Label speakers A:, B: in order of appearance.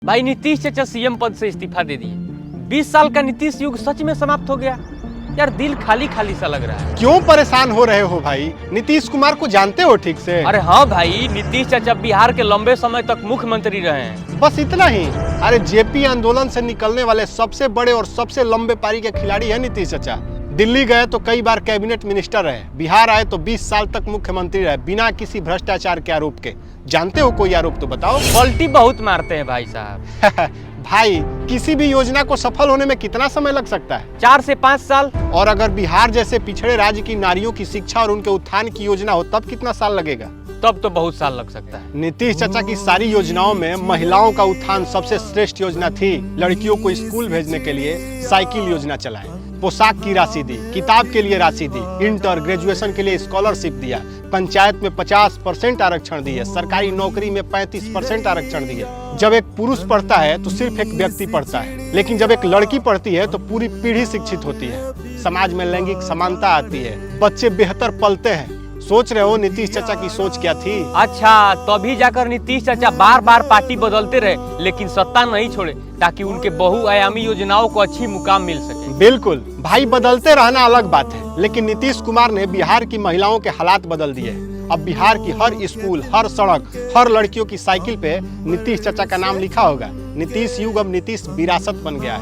A: भाई नीतीश चाचा सीएम पद से इस्तीफा दे दिए। 20 साल का नीतीश युग सच में समाप्त हो गया। यार दिल खाली खाली सा लग रहा है।
B: क्यों परेशान हो रहे हो भाई? नीतीश कुमार को जानते हो ठीक से?
A: अरे हाँ भाई, नीतीश चाचा बिहार के लंबे समय तक मुख्यमंत्री रहे हैं।
B: बस इतना ही? अरे जेपी आंदोलन से निकलने वाले सबसे बड़े और सबसे लंबे पारी के खिलाड़ी है नीतीश चाचा। दिल्ली गए तो कई बार कैबिनेट मिनिस्टर रहे, बिहार आए तो 20 साल तक मुख्यमंत्री रहे बिना किसी भ्रष्टाचार के आरोप के। जानते हो कोई आरोप तो बताओ।
A: पलटी बहुत मारते हैं भाई साहब।
B: भाई किसी भी योजना को सफल होने में कितना समय लग सकता है?
A: 4 से 5 साल।
B: और अगर बिहार जैसे पिछड़े राज्य की नारियों की शिक्षा और उनके उत्थान की योजना हो तब कितना साल लगेगा?
A: तब तो बहुत साल लग सकता है।
B: नीतीश चाचा की सारी योजनाओं में महिलाओं का उत्थान सबसे श्रेष्ठ योजना थी। लड़कियों को स्कूल भेजने के लिए साइकिल योजना चलाए, पोशाक की राशि दी, किताब के लिए राशि दी, इंटर ग्रेजुएशन के लिए स्कॉलरशिप दिया, पंचायत में 50% आरक्षण दिए, सरकारी नौकरी में 35% आरक्षण दिए। जब एक पुरुष पढ़ता है तो सिर्फ एक व्यक्ति पढ़ता है, लेकिन जब एक लड़की पढ़ती है तो पूरी पीढ़ी शिक्षित होती है। समाज में लैंगिक समानता आती है, बच्चे बेहतर पलते हैं। सोच रहे हो नीतीश चाचा की सोच क्या थी?
A: अच्छा, तभी जाकर नीतीश चाचा बार बार पार्टी बदलते रहे लेकिन सत्ता नहीं छोड़े, ताकि उनके बहुआयामी योजनाओं को अच्छी मुकाम मिल सके।
B: बिल्कुल भाई, बदलते रहना अलग बात है, लेकिन नीतीश कुमार ने बिहार की महिलाओं के हालात बदल दिए। अब बिहार की हर स्कूल, हर सड़क, हर लड़कियों की साइकिल पे नीतीश चाचा का नाम लिखा होगा। नीतीश युग अब नीतीश विरासत बन गया है।